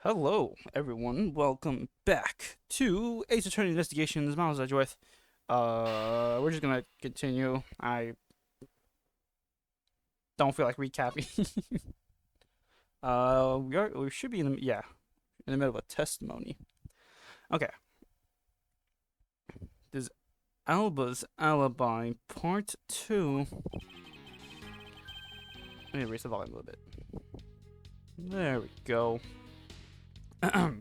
Hello, everyone. Welcome back to Ace Attorney Investigations. My name is Edgeworth. We're just gonna continue. I don't feel like recapping. We should be in the middle of a testimony. Okay. This is Alba's alibi, part 2. Let me raise the volume a little bit. There we go. The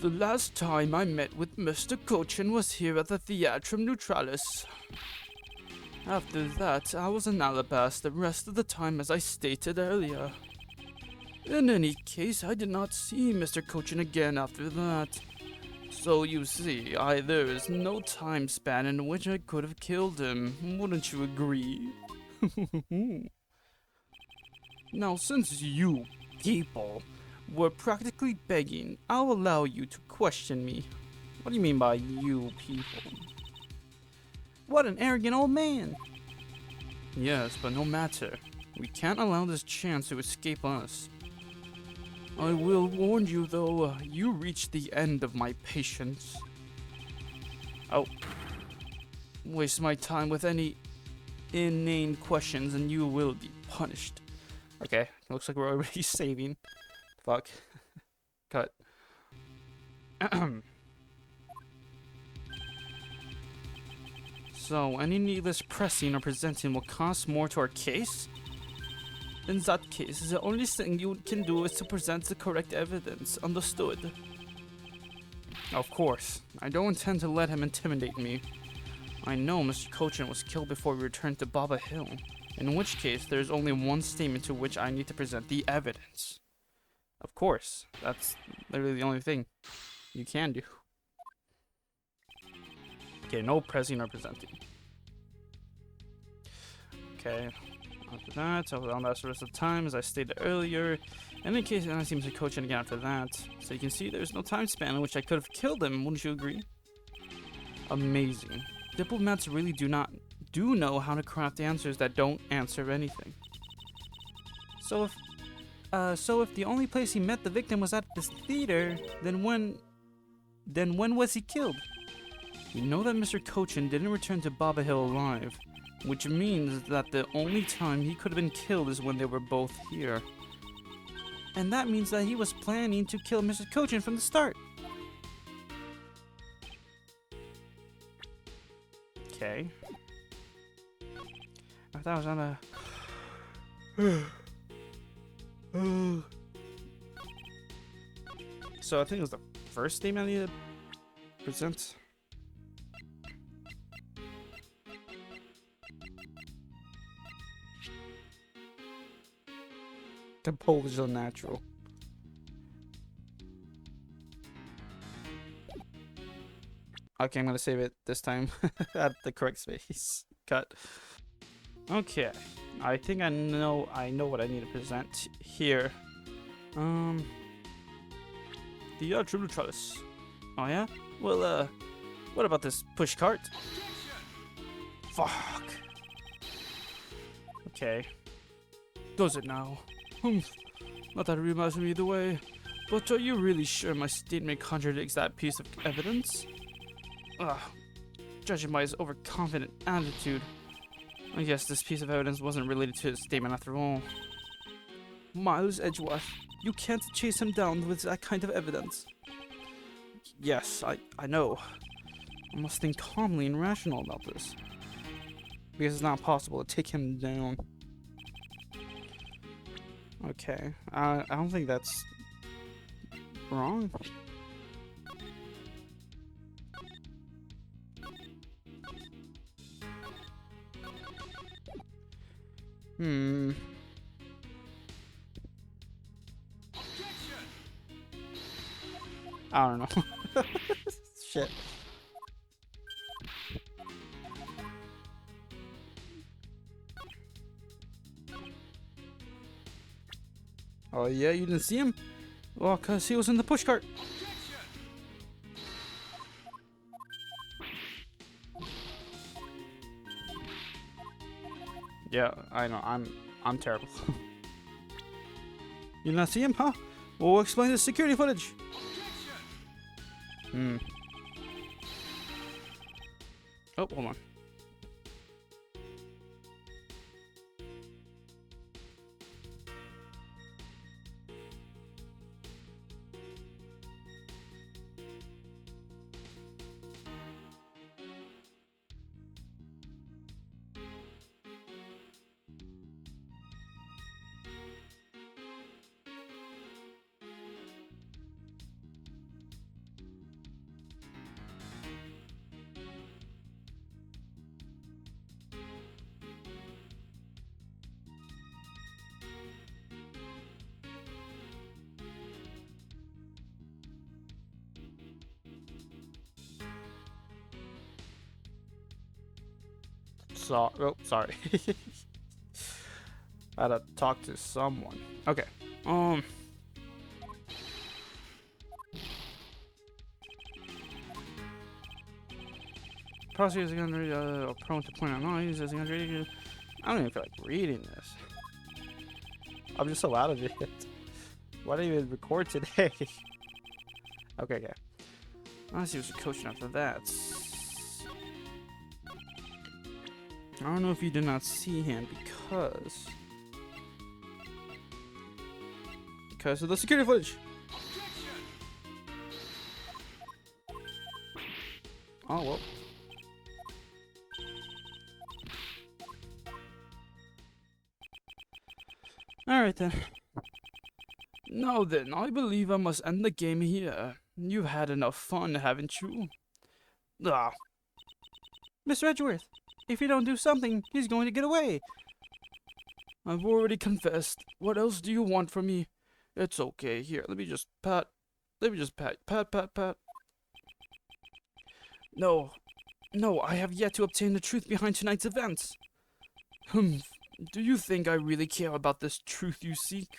last time I met with Mr. Cochin was here at the Theatrum Neutralis. After that, I was in Alabas the rest of the time, as I stated earlier. In any case, I did not see Mr. Cochin again after that. So you see, there is no time span in which I could have killed him. Wouldn't you agree? Now, since you people were practically begging, I'll allow you to question me. What do you mean by you people? What an arrogant old man! Yes, but no matter. We can't allow this chance to escape us. I will warn you though, you reached the end of my patience. Oh. Waste my time with any inane questions and you will be punished. Okay, looks like we're already saving. Fuck. Cut. So, any needless pressing or presenting will cost more to our case? In that case, the only thing you can do is to present the correct evidence. Understood? Of course. I don't intend to let him intimidate me. I know Mr. Cochin was killed before we returned to Baba Hill. In which case, there's only one statement to which I need to present the evidence. Of course. That's literally the only thing you can do. Okay, no pressing or presenting. Okay, after that, I was on that the rest of the time, as I stated earlier. And in case I see Mr. Cochin again after that. So you can see there's no time span in which I could have killed him, wouldn't you agree? Amazing. Diplomats really do know how to craft answers that don't answer anything. So if the only place he met the victim was at this theater, then when was he killed? You know that Mr. Cochin didn't return to Baba Hill alive, which means that the only time he could have been killed is when they were both here. And that means that he was planning to kill Mr. Cochin from the start. Okay. I thought I was on a... So I think it was the first statement I need to present. Composure natural. Okay, I'm gonna save it this time at the correct space. Cut. Okay, I think I know what I need to present here. The True Neutralis. Oh yeah? Well, what about this push cart? Fuck. Okay. Does it now? Not that it reminds me either way, but are you really sure my statement contradicts that piece of evidence? Judging by his overconfident attitude, I guess this piece of evidence wasn't related to his statement after all. Miles Edgeworth, you can't chase him down with that kind of evidence. Yes, I know. I must think calmly and rational about this, because it's not possible to take him down. Okay, I don't think that's wrong. I don't know. Shit. Oh yeah, you didn't see him? Well, cause he was in the pushcart. Yeah, I know. I'm terrible. You did not see him, huh? Well, we'll explain the security footage. Oh, hold on. Oh, sorry. I had to talk to someone. Okay. Prosecutors are gonna prone to point out noise as I don't even feel like reading this. I'm just so out of it. Why did I even record today? Okay. Honestly, was coaching after that. I don't know if you did not see him because of the security footage. Oh well. Alright then. Now then, I believe I must end the game here. You've had enough fun, haven't you? Ah. Mr. Edgeworth, if you don't do something, he's going to get away. I've already confessed. What else do you want from me? It's okay. Here, let me just pat. Pat. No, I have yet to obtain the truth behind tonight's events. Do you think I really care about this truth you seek?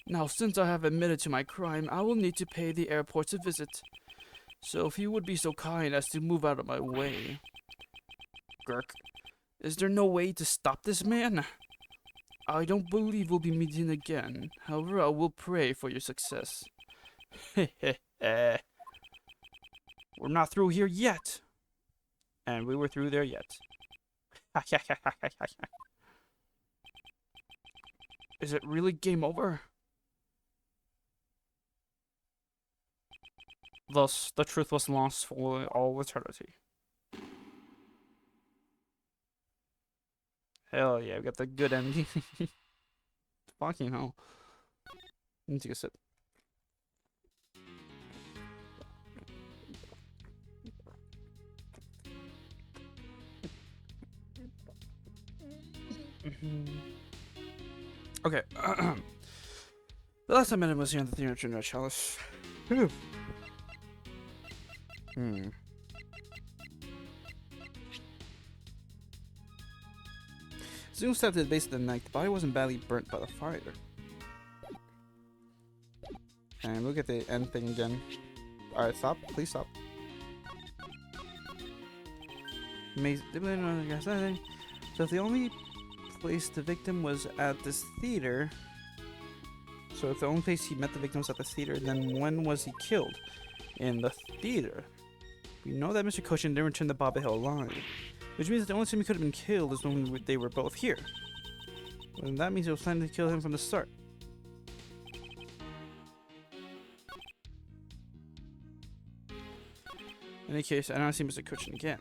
Now, since I have admitted to my crime, I will need to pay the airport a visit. So if you would be so kind as to move out of my way. Gurk, is there no way to stop this man? I don't believe we'll be meeting again. However, I will pray for your success. We're not through here yet. And we were through there yet. Is it really game over? Thus, the truth was lost for all eternity. Hell yeah, we got the good ending. Fucking hell. Let me take a sip. Okay. The last time I met him was here in the theater in Chalice. Zoom stepped to the base of the neck. The body wasn't badly burnt by the fire. And look at the end thing again. Alright, stop. Please stop. So if the only place the victim was at this theater... So if the only place he met the victim was at the theater, then when was he killed? In the theater. We know that Mr. Cochin didn't return the Baba Hill alive. Which means that the only time he could have been killed is when they were both here. And that means he was planning to kill him from the start. In any case, I don't see Mr. Cochin again.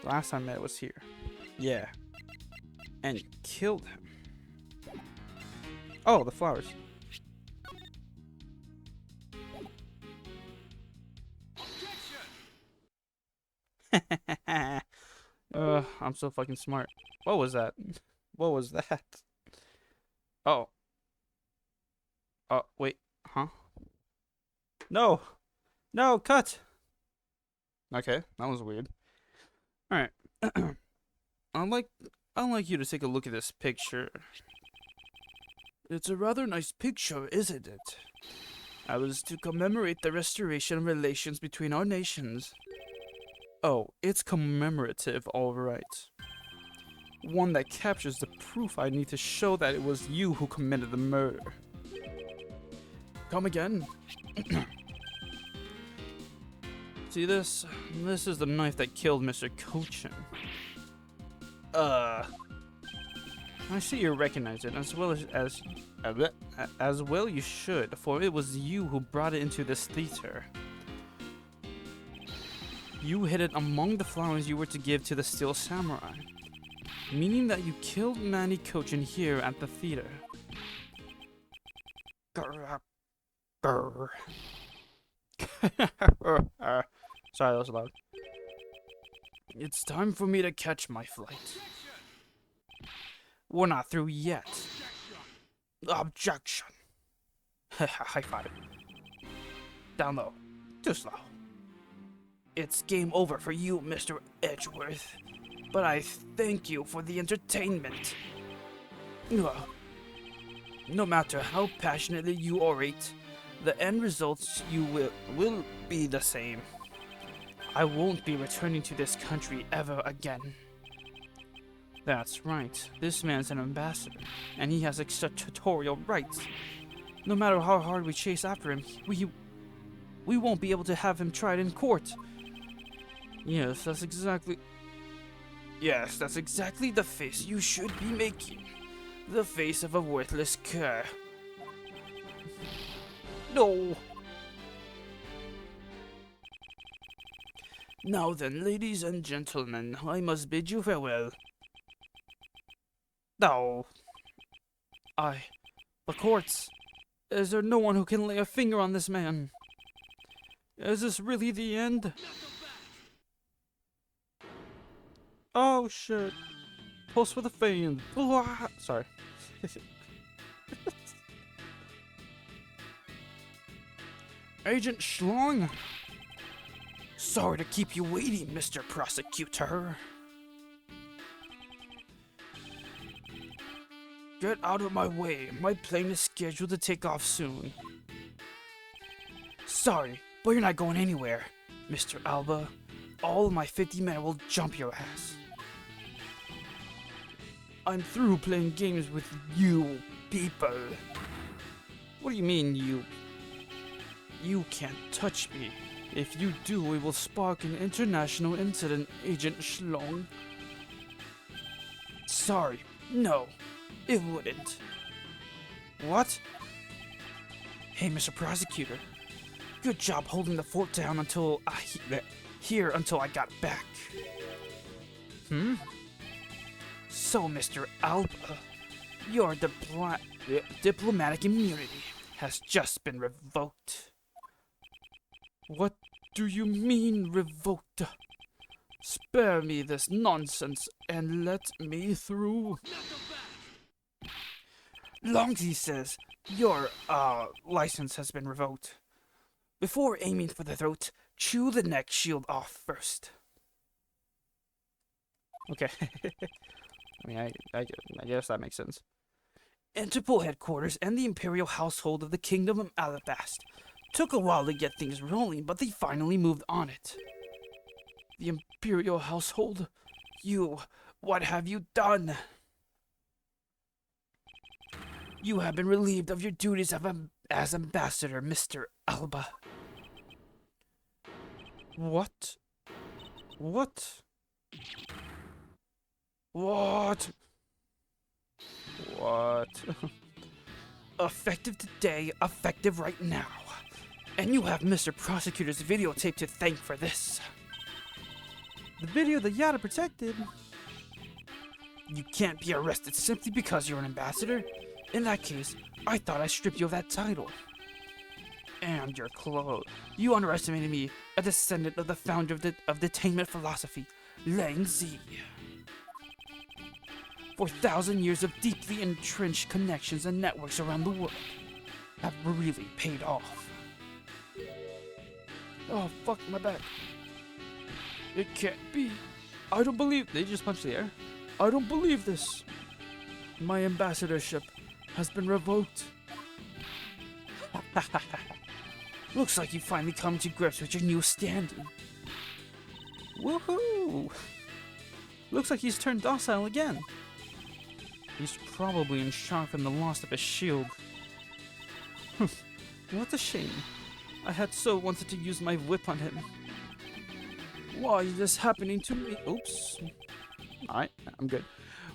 The last time I met was here. Yeah. And you killed him. Oh, the flowers. I'm so fucking smart. What was that? What was that? Oh. Oh, wait. Huh? No! No, cut! Okay, that was weird. Alright. I'd like you to take a look at this picture. It's a rather nice picture, isn't it? I was to commemorate the restoration of relations between our nations. Oh, it's commemorative, alright. One that captures the proof I need to show that it was you who committed the murder. Come again? See this? This is the knife that killed Mr. Cochin. I see you recognize it as well you should, for it was you who brought it into this theater. You hid it among the flowers you were to give to the Steel Samurai, meaning that you killed Manny Cochin here at the theater. Sorry, that was loud. It's time for me to catch my flight. We're not through yet. Objection. High five. Down low. Too slow. It's game over for you, Mr. Edgeworth. But I thank you for the entertainment. No matter how passionately you orate, the end results you will be the same. I won't be returning to this country ever again. That's right. This man's an ambassador, and he has extraterritorial rights. No matter how hard we chase after him, we won't be able to have him tried in court. Yes, that's exactly the face you should be making. The face of a worthless cur. No. Now then, ladies and gentlemen, I must bid you farewell. No. The courts. Is there no one who can lay a finger on this man? Is this really the end? Oh shit. Pulse for the fame. Sorry. Agent Schlong? Sorry to keep you waiting, Mr. Prosecutor. Get out of my way. My plane is scheduled to take off soon. Sorry, but you're not going anywhere, Mr. Alba. All of my 50 men will jump your ass. I'm through playing games with you people. What do you mean, you? You can't touch me. If you do, it will spark an international incident, Agent Schlong. Sorry, no, it wouldn't. What? Hey, Mr. Prosecutor. Good job holding the fort down until until I got back. So, Mr. Alba, your diplomatic immunity has just been revoked. What do you mean, revoked? Spare me this nonsense and let me through. Longsy says your, license has been revoked. Before aiming for the throat, chew the neck shield off first. Okay. I mean, I guess that makes sense. Interpol headquarters and the Imperial household of the Kingdom of Alabast. Took a while to get things rolling, but they finally moved on it. The Imperial household? What have you done? You have been relieved of your duties as ambassador, Mr. Alba. What? What? What? What? Effective today, effective right now. And you have Mr. Prosecutor's videotape to thank for this. The video that Yada protected? You can't be arrested simply because you're an ambassador. In that case, I thought I stripped you of that title. And your clothes. You underestimated me, a descendant of the founder of detainment philosophy, Lang Zi. 4,000 years of deeply entrenched connections and networks around the world have really paid off. Oh, fuck, my back. It can't be. I don't believe. They just punched the air. I don't believe this. My ambassadorship has been revoked. Looks like you finally come to grips with your new standing. Woohoo! Looks like he's turned docile again. He's probably in shock from the loss of his shield. What a shame. I had so wanted to use my whip on him. Why is this happening to me? Oops. Alright, I'm good.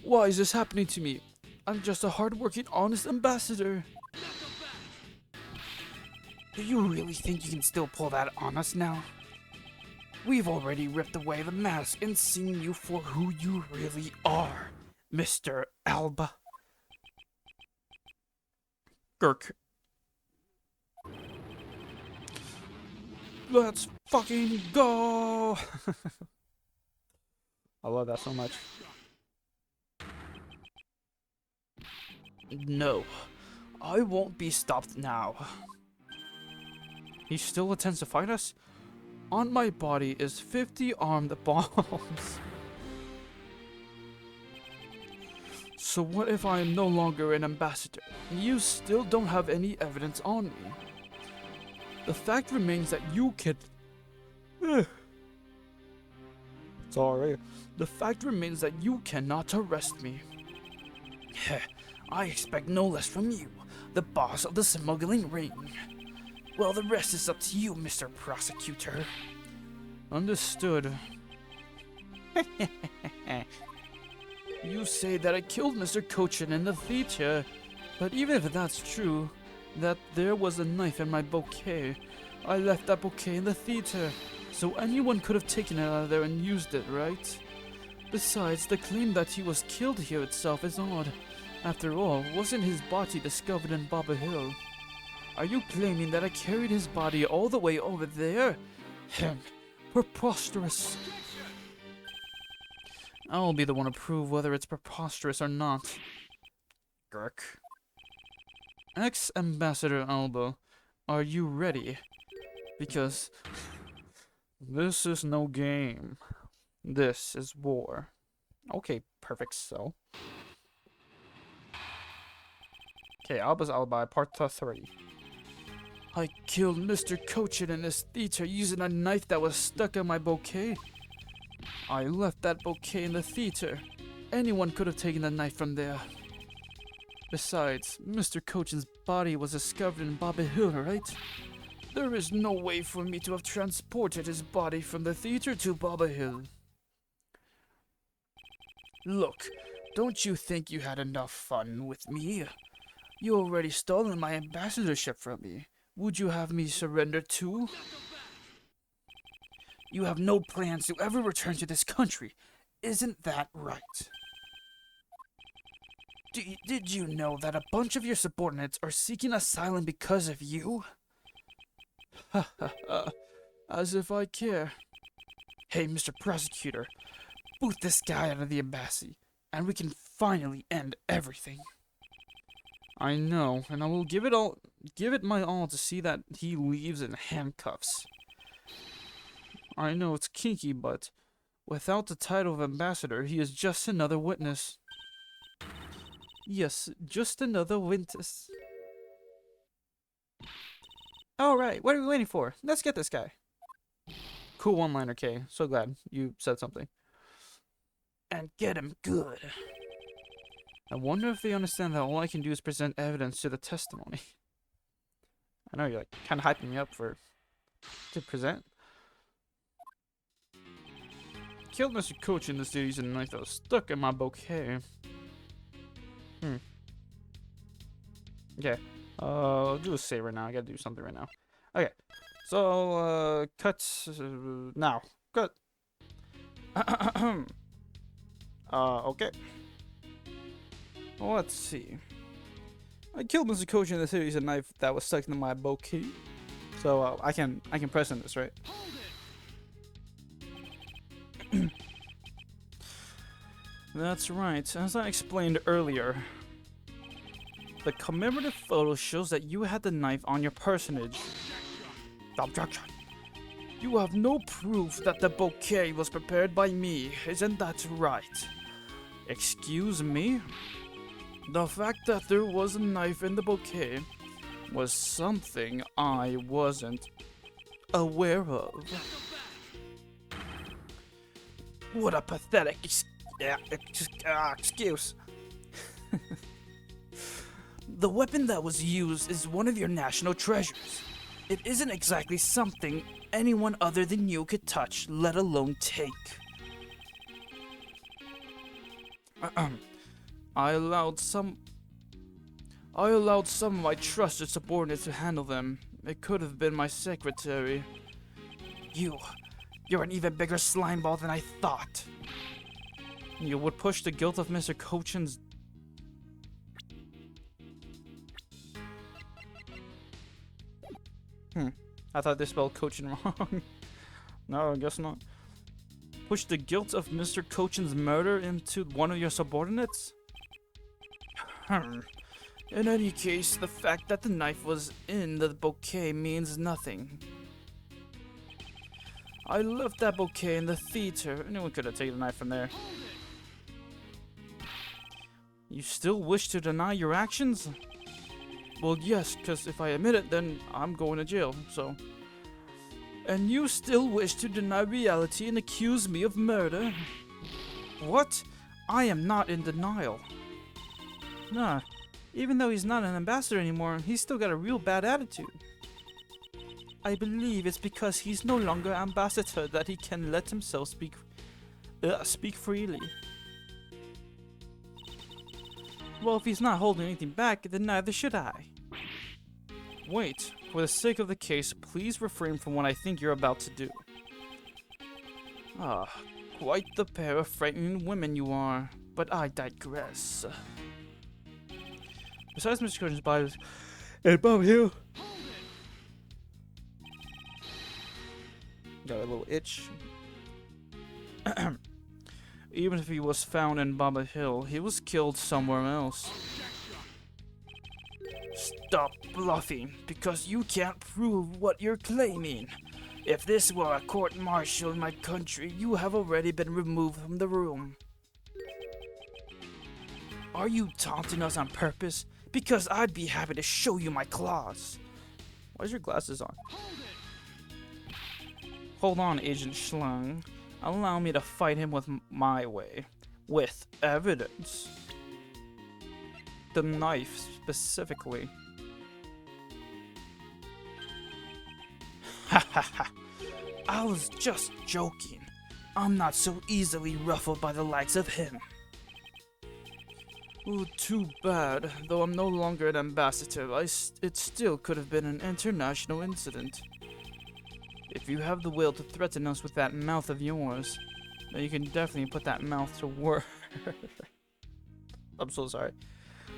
Why is this happening to me? I'm just a hard-working, honest ambassador. Do you really think you can still pull that on us now? We've already ripped away the mask and seen you for who you really are, Mr. Alba. Gurk. Let's fucking go! I love that so much. No, I won't be stopped now. He still intends to fight us? On my body is 50 armed bombs. So what if I am no longer an ambassador? You still don't have any evidence on me. The fact remains that you can... Sorry. The fact remains that you cannot arrest me. I expect no less from you, the boss of the smuggling ring. Well, the rest is up to you, Mr. Prosecutor. Understood. You say that I killed Mr. Cochin in the theater, but even if that's true, that there was a knife in my bouquet, I left that bouquet in the theater, so anyone could have taken it out of there and used it, right? Besides, the claim that he was killed here itself is odd. After all, wasn't his body discovered in Baba Hill? Are you claiming that I carried his body all the way over there? Preposterous. I'll be the one to prove whether it's preposterous or not. Gurk. Ex-Ambassador Alba, are you ready? Because this is no game. This is war. Okay, perfect, so. Okay, Alba's Alibi, part 3. I killed Mr. Cochin in this theater using a knife that was stuck in my bouquet. I left that bouquet in the theater. Anyone could have taken the knife from there. Besides, Mr. Cochin's body was discovered in Baba Hill, right? There is no way for me to have transported his body from the theater to Baba Hill. Look, don't you think you had enough fun with me? You already stolen my ambassadorship from me. Would you have me surrender too? You have no plans to ever return to this country. Isn't that right? Did you know that a bunch of your subordinates are seeking asylum because of you? Ha ha ha. As if I care. Hey, Mr. Prosecutor. Boot this guy out of the embassy, and we can finally end everything. I know, and I will give it my all to see that he leaves in handcuffs. I know it's kinky, but without the title of ambassador, he is just another witness. Yes, just another witness. Alright, what are we waiting for? Let's get this guy. Cool one-liner, Kay. So glad you said something. And get him good. I wonder if they understand that all I can do is present evidence to the testimony. I know you're like kind of hyping me up to present. Killed Mr. Cochin in the city using a knife that was stuck in my bouquet. Okay. I'll do a save right now. I gotta do something right now. Okay. So, cut now. Cut. Okay. Let's see. I killed Mr. Cochin in the city using a knife that was stuck in my bouquet. So I can press on this, right? That's right. As I explained earlier, the commemorative photo shows that you had the knife on your personage. Objection. You have no proof that the bouquet was prepared by me, isn't that right? Excuse me? The fact that there was a knife in the bouquet was something I wasn't aware of. What a pathetic Excuse. The weapon that was used is one of your national treasures. It isn't exactly something anyone other than you could touch, let alone take. I allowed some of my trusted subordinates to handle them. It could have been my secretary. You're an even bigger slimeball than I thought. You would push the guilt of Mr. Cochin's... I thought they spelled Cochin wrong. No, I guess not. Push the guilt of Mr. Cochin's murder into one of your subordinates? In any case, the fact that the knife was in the bouquet means nothing. I left that bouquet in the theater. Anyone could have taken the knife from there. You still wish to deny your actions? Well, yes, because if I admit it, then I'm going to jail, so... And you still wish to deny reality and accuse me of murder? What? I am not in denial. Nah, even though he's not an ambassador anymore, he's still got a real bad attitude. I believe it's because he's no longer ambassador that he can let himself speak freely. Well, if he's not holding anything back, then neither should I. Wait, for the sake of the case, please refrain from what I think you're about to do. Quite the pair of frightening women you are, but I digress. Besides Mr. Cochin's body and above here, got a little itch. Even if he was found in Baba Hill, he was killed somewhere else. Stop bluffing, because you can't prove what you're claiming. If this were a court-martial in my country, you have already been removed from the room. Are you taunting us on purpose? Because I'd be happy to show you my claws. Why's your glasses on? Hold on, Agent Schlung. Allow me to fight him with my way. With evidence. The knife, specifically. Ha ha ha. I was just joking. I'm not so easily ruffled by the likes of him. Ooh, too bad. Though I'm no longer an ambassador, it still could have been an international incident. If you have the will to threaten us with that mouth of yours, then you can definitely put that mouth to work. I'm so sorry.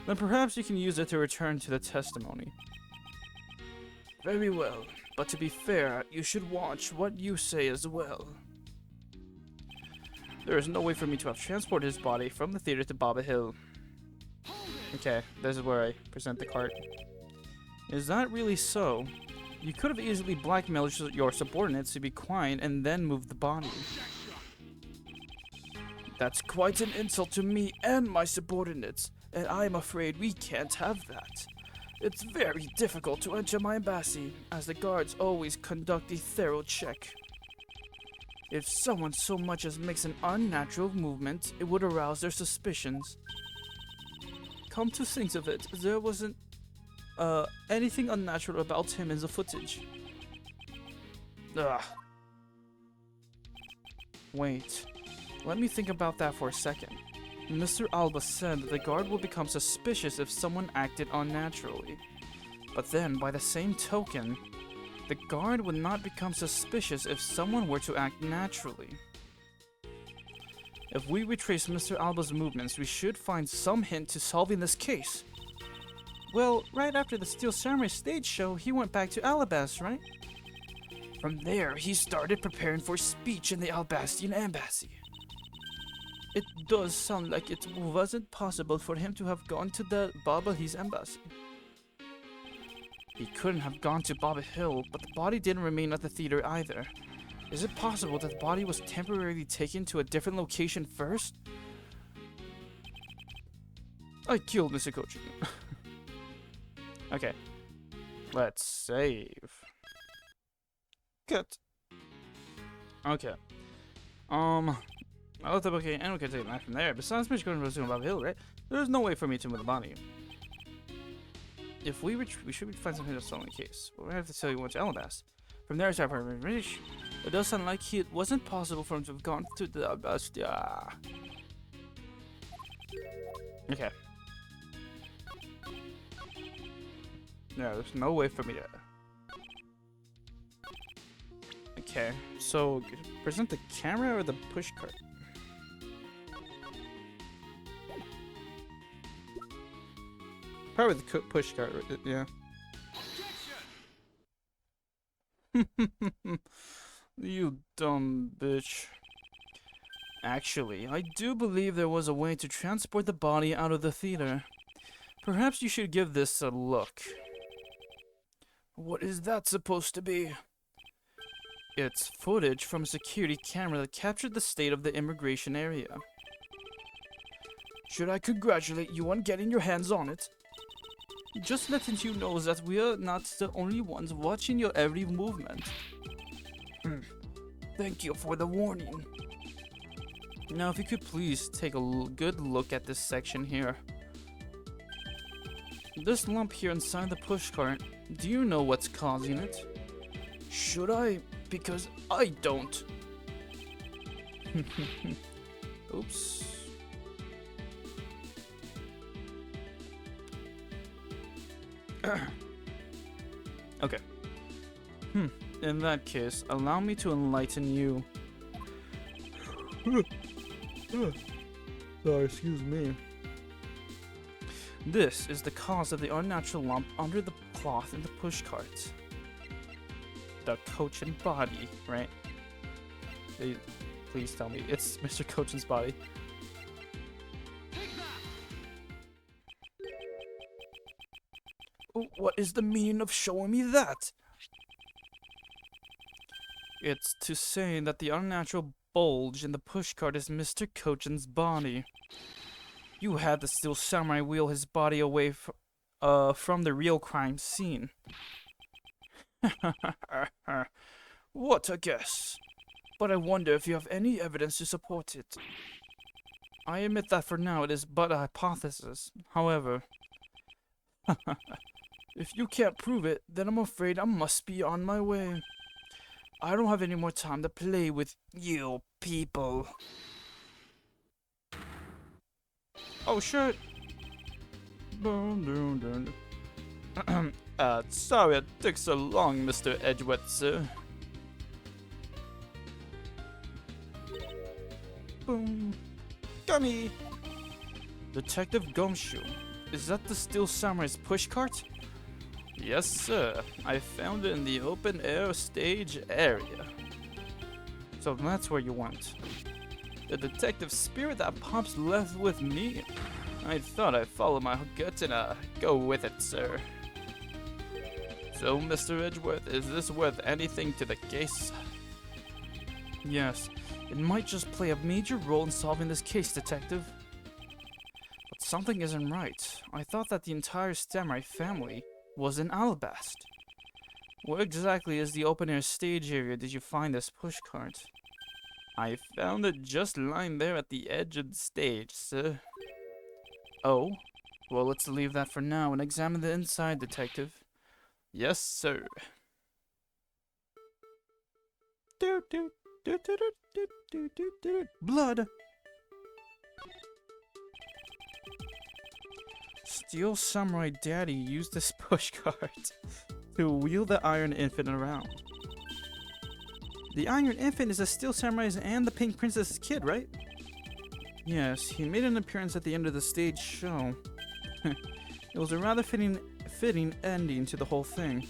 Then perhaps you can use it to return to the testimony. Very well, but to be fair, you should watch what you say as well. There is no way for me to have transported his body from the theater to Baba Hill. Okay, this is where I present the card. Is that really so? You could have easily blackmailed your subordinates to be quiet and then moved the body. That's quite an insult to me and my subordinates, and I'm afraid we can't have that. It's very difficult to enter my embassy, as the guards always conduct a thorough check. If someone so much as makes an unnatural movement, it would arouse their suspicions. Come to think of it, there wasn't anything unnatural about him in the footage. Ugh. Wait, let me think about that for a second. Mr. Alba said that the guard will become suspicious if someone acted unnaturally. But then, by the same token, the guard would not become suspicious if someone were to act naturally. If we retrace Mr. Alba's movements, we should find some hint to solving this case. Well, right after the Steel Samurai stage show, he went back to Alabas, right? From there, he started preparing for speech in the Albastian embassy. It does sound like it wasn't possible for him to have gone to the Baba Hill's embassy. He couldn't have gone to Baba Hill, but the body didn't remain at the theater either. Is it possible that the body was temporarily taken to a different location first? I killed Mr. Cochin. Okay. Let's save. Good. Okay. I looked up, okay, and we can take a knife from there. Besides, Mr. Coachman was doing above hill, right? There's no way for me to move the body. If we should find something to sell in case. But we have to tell you what's Alabast. From there, it does sound like it wasn't possible for him to have gone to the Alabast. Okay. Yeah, there's no way for me to. Okay, so present the camera or the push cart? Probably the push cart, yeah. You dumb bitch. Actually, I do believe there was a way to transport the body out of the theater. Perhaps you should give this a look. What is that supposed to be? It's footage from a security camera that captured the state of the immigration area. Should I congratulate you on getting your hands on it? Just letting you know that we are not the only ones watching your every movement. Thank you for the warning. Now, if you could please take a good look at this section here. This lump here inside the pushcart, do you know what's causing it? Should I? Because I don't. Oops. Okay. In that case, allow me to enlighten you. Sorry, excuse me. This is the cause of the unnatural lump under the cloth in the pushcart. The Cochin body, right? Please tell me it's Mr. Cochin's body. What is the meaning of showing me that? It's to say that the unnatural bulge in the pushcart is Mr. Cochin's body. You had the Steel Samurai wheel his body away from the real crime scene. What a guess. But I wonder if you have any evidence to support it. I admit that for now it is but a hypothesis. However, if you can't prove it, then I'm afraid I must be on my way. I don't have any more time to play with you people. Oh shit. Sorry it took so long, Mr. Edgeworth, sir. Boom. Gummy! Detective Gumshoe, is that the Steel Samurai's pushcart? Yes, sir. I found it in the open air stage area. So that's where you went. The detective spirit that Pops left with me. I thought I'd follow my gut and go with it, sir. So, Mr. Edgeworth, is this worth anything to the case? Yes, it might just play a major role in solving this case, detective. But something isn't right. I thought that the entire Samurai family was in Alabast. Where exactly is the open-air stage area did you find this pushcart? I found it just lying there at the edge of the stage, sir. Oh? Well, let's leave that for now and examine the inside, detective. Yes, sir. Blood! Steel Samurai Daddy used this pushcart to wheel the Iron Infant around. The Iron Infant is the Steel Samurai's and the Pink Princess's kid, right? Yes, he made an appearance at the end of the stage show. It was a rather fitting ending to the whole thing.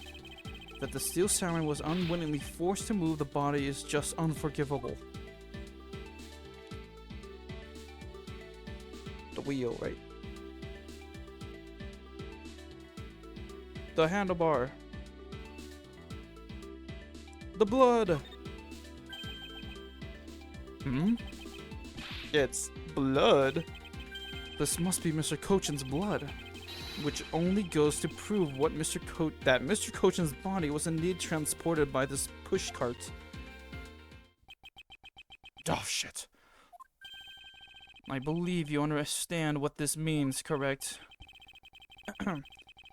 That the Steel Samurai was unwittingly forced to move the body is just unforgivable. The wheel, right? The handlebar. The blood. It's blood. This must be Mr. Cochin's blood, which only goes to prove what that Mr. Cochin's body was indeed transported by this pushcart. Oh shit. I believe you understand what this means, correct?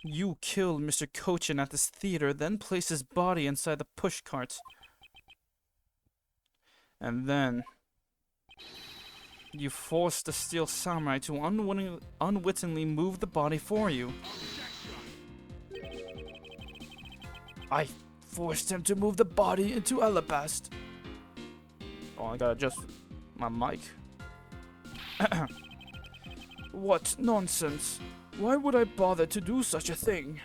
You killed Mr. Cochin at this theater, then placed his body inside the pushcart. And then you forced the Steel Samurai to unwittingly move the body for you. I forced him to move the body into Alabast. Oh, I gotta adjust my mic. What nonsense. Why would I bother to do such a thing?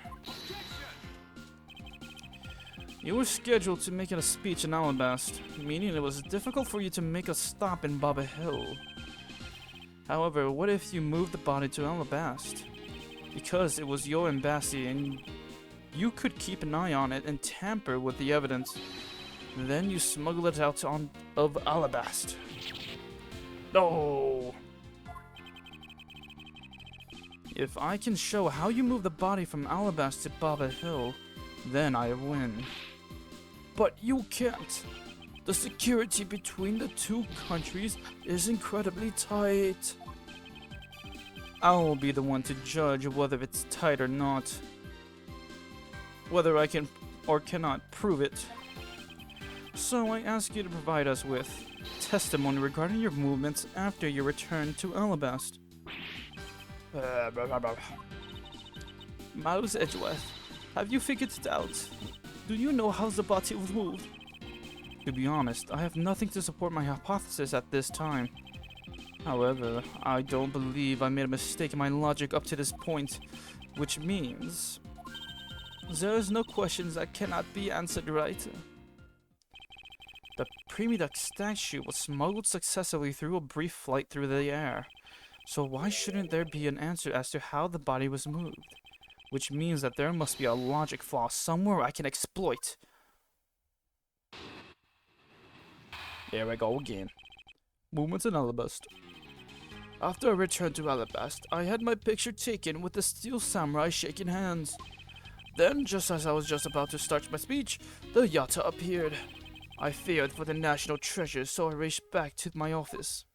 You were scheduled to make a speech in Alabast, meaning it was difficult for you to make a stop in Baba Hill. However, what if you moved the body to Alabast? Because it was your embassy and you could keep an eye on it and tamper with the evidence. Then you smuggle it out of Alabast. No! If I can show how you move the body from Alabast to Baba Hill, then I win. But you can't. The security between the two countries is incredibly tight. I'll be the one to judge whether it's tight or not. Whether I can or cannot prove it. So I ask you to provide us with testimony regarding your movements after your return to Alabast. Miles Edgeworth, have you figured it out? Do you know how the body will move? To be honest, I have nothing to support my hypothesis at this time. However, I don't believe I made a mistake in my logic up to this point, which means there is no questions that cannot be answered right. The Premiduc statue was smuggled successfully through a brief flight through the air. So why shouldn't there be an answer as to how the body was moved? Which means that there must be a logic flaw somewhere I can exploit. There I go again. Movements in Alabast. After I returned to Alabast, I had my picture taken with the Steel Samurai shaking hands. Then, just as I was just about to start my speech, the Yatta appeared. I feared for the national treasure, so I raced back to my office.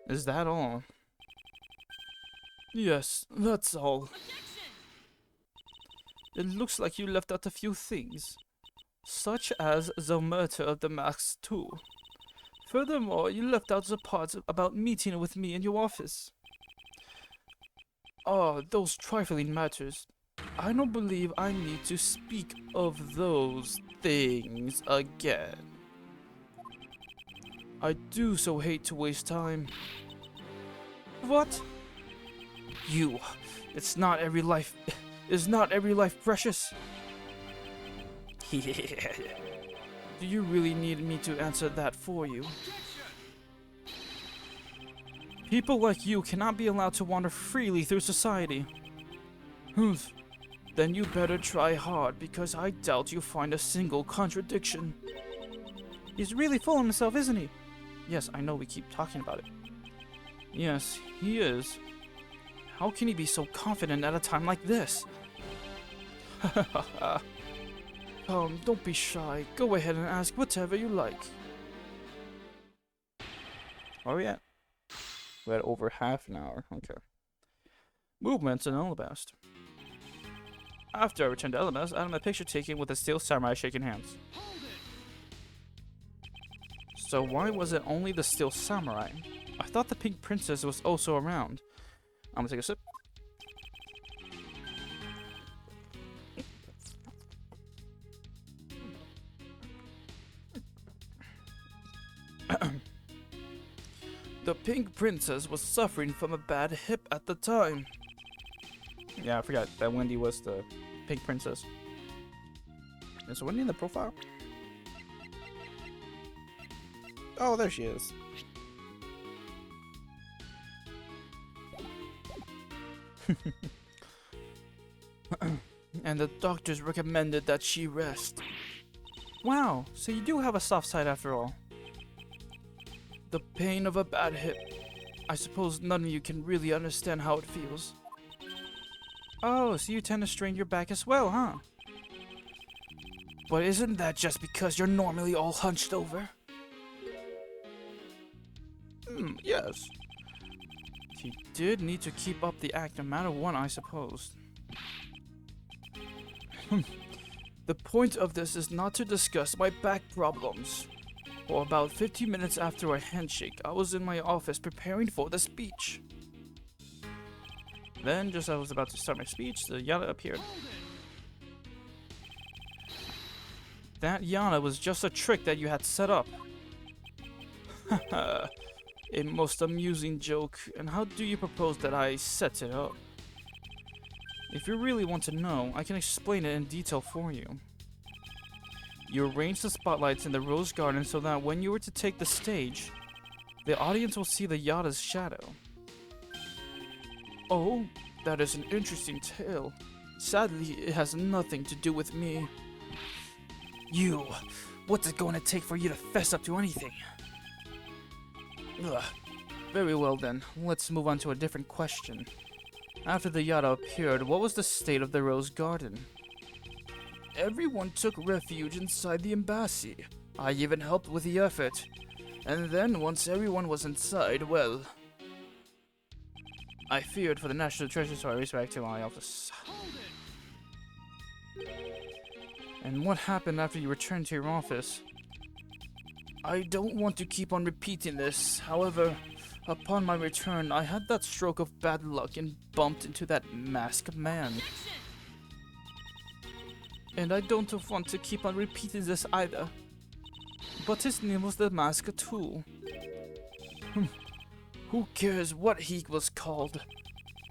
Is that all? Yes, that's all. It looks like you left out a few things, such as the murder of the masks too. Furthermore, you left out the part about meeting with me in your office. Oh, those trifling matters. I don't believe I need to speak of those things again. I do so hate to waste time. What? You. Is not every life precious? Do you really need me to answer that for you? People like you cannot be allowed to wander freely through society. Then you better try hard, because I doubt you find a single contradiction. He's really full of himself, isn't he? Yes, I know we keep talking about it. Yes, he is. How can he be so confident at a time like this? Don't be shy. Go ahead and ask whatever you like. Where are we at? We're at over half an hour. Okay. Movements in Alabast. After I returned to Alabast, I had my picture taken with the Steel Samurai shaking hands. So why was it only the Steel Samurai? I thought the Pink Princess was also around. I'm gonna take a sip. The Pink Princess was suffering from a bad hip at the time. Yeah, I forgot that Wendy was the Pink Princess. Is Wendy in the profile? Oh, there she is. And the doctors recommended that she rest. Wow, so you do have a soft side after all. The pain of a bad hip. I suppose none of you can really understand how it feels. Oh, so you tend to strain your back as well, huh? But isn't that just because you're normally all hunched over? Yes. He did need to keep up the act no matter what, I suppose. The point of this is not to discuss my back problems. For about 15 minutes after our handshake, I was in my office preparing for the speech. Then, just as I was about to start my speech, the Yana appeared. That Yana was just a trick that you had set up. Haha, a most amusing joke. And how do you propose that I set it up? If you really want to know, I can explain it in detail for you. You arrange the spotlights in the rose garden so that when you were to take the stage, the audience will see the Yada's shadow. Oh, that is an interesting tale. Sadly, it has nothing to do with me. You, what's it going to take for you to fess up to anything? Ugh. Very well then, let's move on to a different question. After the Yada appeared, what was the state of the rose garden? Everyone took refuge inside the embassy. I even helped with the effort. And then once everyone was inside, well, I feared for the National Treasure, so I raced back to my office. And what happened after you returned to your office? I don't want to keep on repeating this. However, upon my return, I had that stroke of bad luck and bumped into that masked man. And I don't want to keep on repeating this either. But his name was the Masked Tool. Who cares what he was called?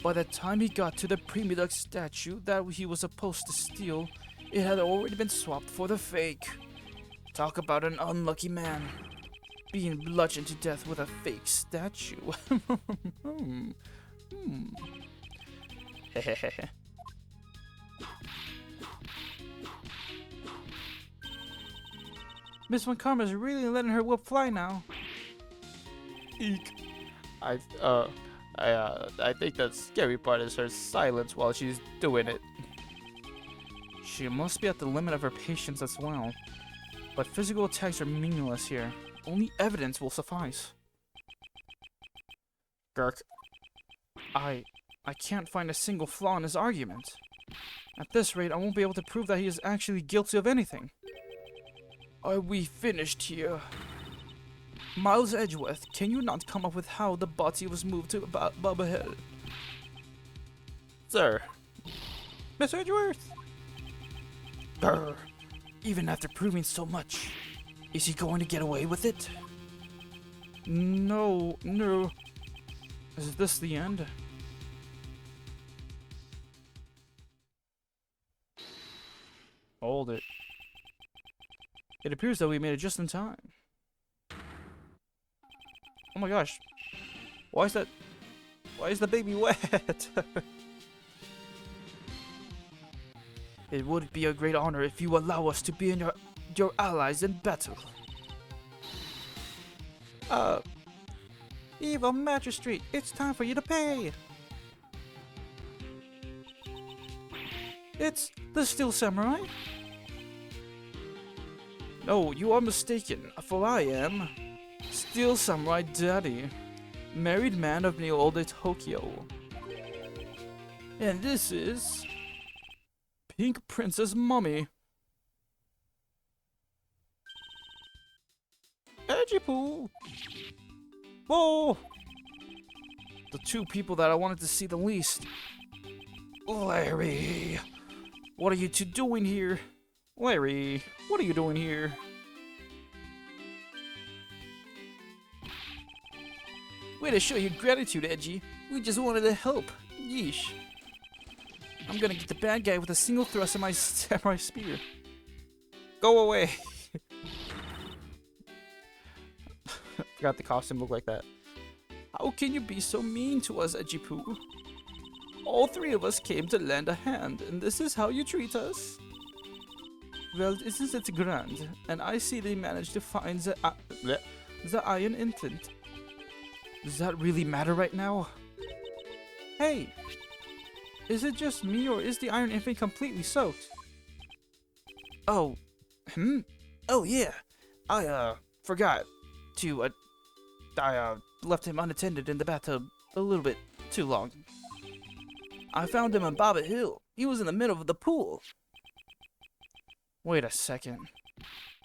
By the time he got to the Premiduc statue that he was supposed to steal, it had already been swapped for the fake. Talk about an unlucky man. Being bludgeoned to death with a fake statue. Hehehe. Miss Von Karma's really letting her whip fly now. Eek. I think the scary part is her silence while she's doing it. She must be at the limit of her patience as well. But physical attacks are meaningless here. Only evidence will suffice. Gurk. I can't find a single flaw in his argument. At this rate, I won't be able to prove that he is actually guilty of anything. Are we finished here? Miles Edgeworth, can you not come up with how the body was moved to Bubba Hill? Sir. Mr. Edgeworth! Grr. Even after proving so much, is he going to get away with it? No. Is this the end? Hold it. It appears that we made it just in time. Oh my gosh. Why is the baby wet? It would be a great honor if you allow us to be in your allies in battle. Evil Magistrate, it's time for you to pay. It's the Steel Samurai? No, you are mistaken, for I am Steel Samurai Daddy, married man of New Old Tokyo. And this is Pink Princess Mummy. Edgipoo! Whoa! The two people that I wanted to see the least. Larry! What are you two doing here? Larry, what are you doing here? Way to show your gratitude, Edgy. We just wanted to help. Yeesh. I'm gonna get the bad guy with a single thrust of my samurai spear. Go away. Forgot the costume looked like that. How can you be so mean to us, Edgy-poo? All three of us came to lend a hand, and this is how you treat us? Well, isn't it grand? And I see they managed to find the iron implant. Does that really matter right now? Hey! Is it just me, or is the iron implant completely soaked? Oh. Oh yeah. I, forgot to, I left him unattended in the bathtub a little bit too long. I found him on Bobbitt Hill. He was in the middle of the pool. Wait a second.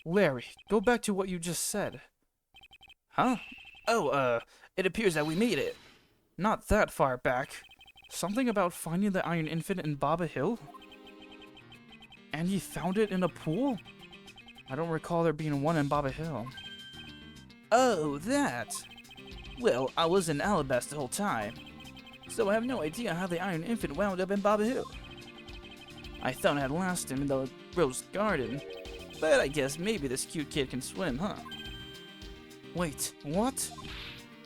Larry, go back to what you just said. Huh? Oh, it appears that we made it. Not that far back. Something about finding the Iron Infant in Bobbitt Hill? And he found it in a pool? I don't recall there being one in Bobbitt Hill. Oh, that! Well, I was in Alabasta the whole time, so I have no idea how the Iron Infant wound up in Bobbitt Hill. I thought I'd lost him in the Rose Garden, but I guess maybe this cute kid can swim, huh? Wait, what?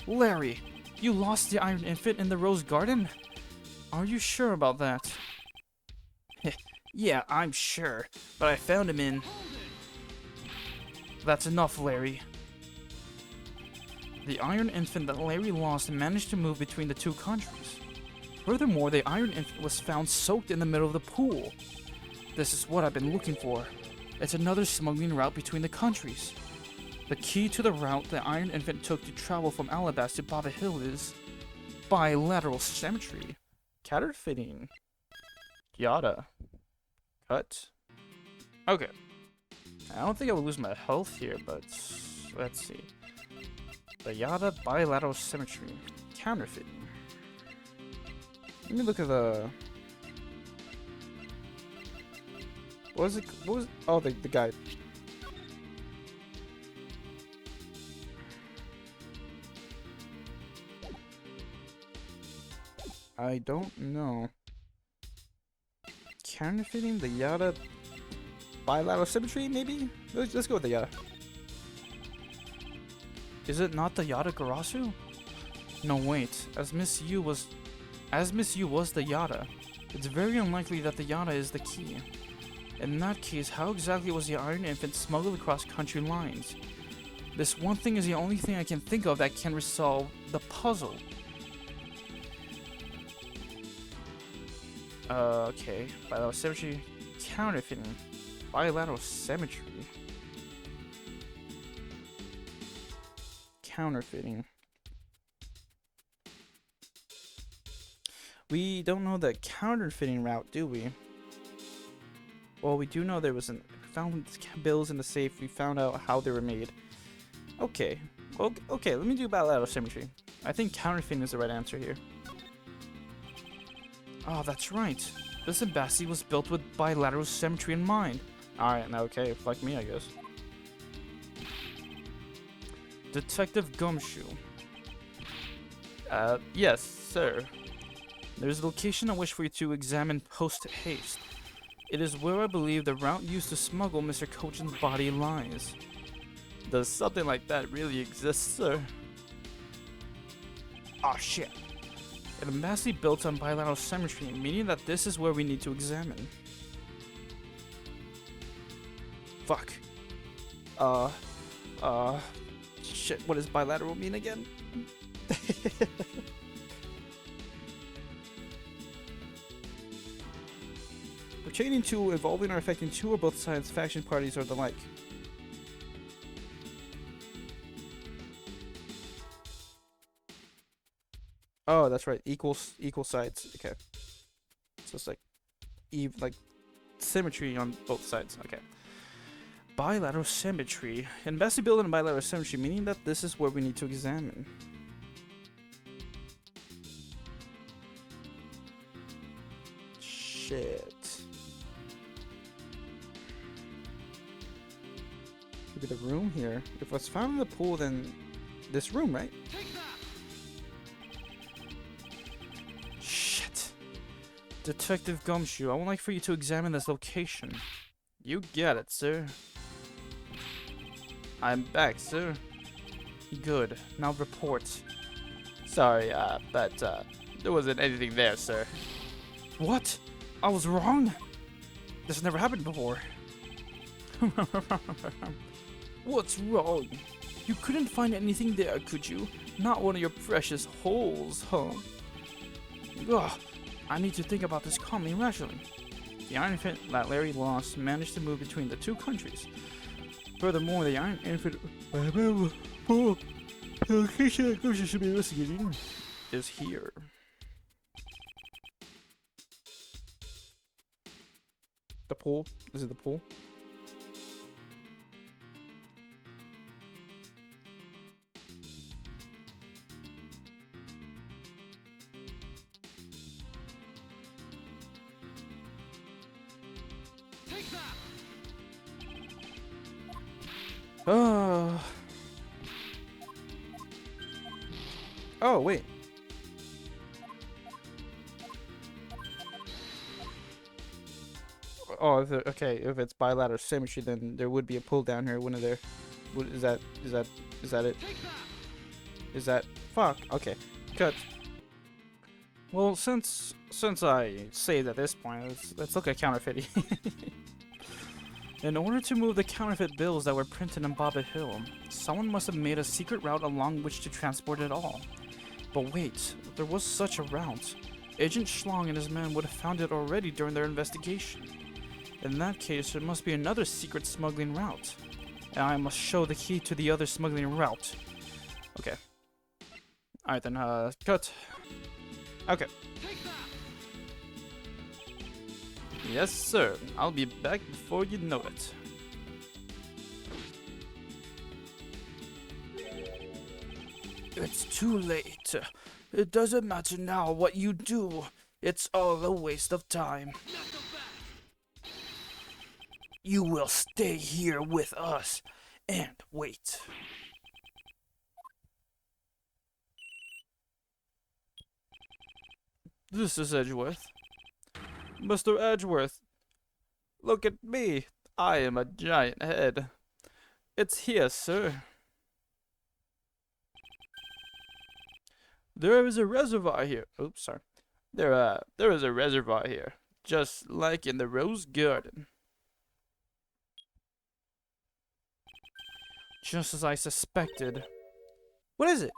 Larry, you lost the Iron Infant in the Rose Garden? Are you sure about that? Yeah, I'm sure, but I found him in... That's enough, Larry. The Iron Infant that Larry lost managed to move between the two countries. Furthermore, the Iron Infant was found soaked in the middle of the pool. This is what I've been looking for. It's another smuggling route between the countries. The key to the route the Iron Infant took to travel from Alabasta to Bobbitt Hill is bilateral symmetry. Counterfeiting. Yada. Cut. Okay. I don't think I will lose my health here, but let's see. The Yada bilateral symmetry. Counterfeiting. Let me look at the... What was it? Oh, the guide. I don't know. Counterfeiting the Yada bilateral symmetry, maybe? Let's go with the Yada. Is it not the Yada Garasu? No, wait. As Miss Yu was the Yada, it's very unlikely that the Yada is the key. In that case, how exactly was the Iron Infant smuggled across country lines? This one thing is the only thing I can think of that can resolve the puzzle. Okay. Bilateral symmetry. Counterfeiting. Bilateral symmetry. Counterfeiting. We don't know the counterfeiting route, do we? Well, we do know there was found bills in the safe. We found out how they were made. Okay. Well, okay, let me do bilateral symmetry. I think counterfeiting is the right answer here. Oh, that's right. This embassy was built with bilateral symmetry in mind. Alright, now okay, fuck me, I guess. Detective Gumshoe. Yes, sir. There's a location I wish for you to examine post-haste. It is where I believe the route used to smuggle Mr. Cochin's body lies. Does something like that really exist, sir? Aw, shit. An embassy built on bilateral symmetry, meaning that this is where we need to examine. Fuck. Shit, what does bilateral mean again? Pertaining to, involving or affecting two or both sides, faction parties, or the like. Oh, that's right. Equal sides. Okay. So it's like, symmetry on both sides. Okay. Bilateral symmetry. Embassy built on bilateral symmetry, meaning that this is where we need to examine. Shit. Look at the room here. If it was found in the pool, then this room, right? Shit. Detective Gumshoe, I would like for you to examine this location. You get it, sir. I'm back, sir. Good. Now report. Sorry, but there wasn't anything there, sir. What? I was wrong? This never happened before. What's wrong? You couldn't find anything there, could you? Not one of your precious holes, huh? Ugh, I need to think about this calmly and rationally. The Iron Infant that Larry lost managed to move between the two countries. Furthermore, the Iron Infant... location that Ghost should be investigating is here. The pool? Is it the pool? Take that. Oh, wait. Oh, okay. If it's bilateral symmetry, then there would be a pull down here, wouldn't there? Is that it? Is that fuck? Okay, cut. Well, since I saved at this point, let's look at counterfeiting. In order to move the counterfeit bills that were printed in Bobbitt Hill, someone must have made a secret route along which to transport it all. But wait, there was such a route. Agent Schlong and his men would have found it already during their investigation. In that case, there must be another secret smuggling route. And I must show the key to the other smuggling route. Okay. Alright then, cut. Okay. Yes, sir. I'll be back before you know it. It's too late. It doesn't matter now what you do. It's all a waste of time. You will stay here with us and wait. This is Edgeworth. Mr. Edgeworth, look at me. I am a giant head. It's here, sir. There is a reservoir here. Oops, sorry. There is a reservoir here, just like in the Rose Garden. Just as I suspected. What is it?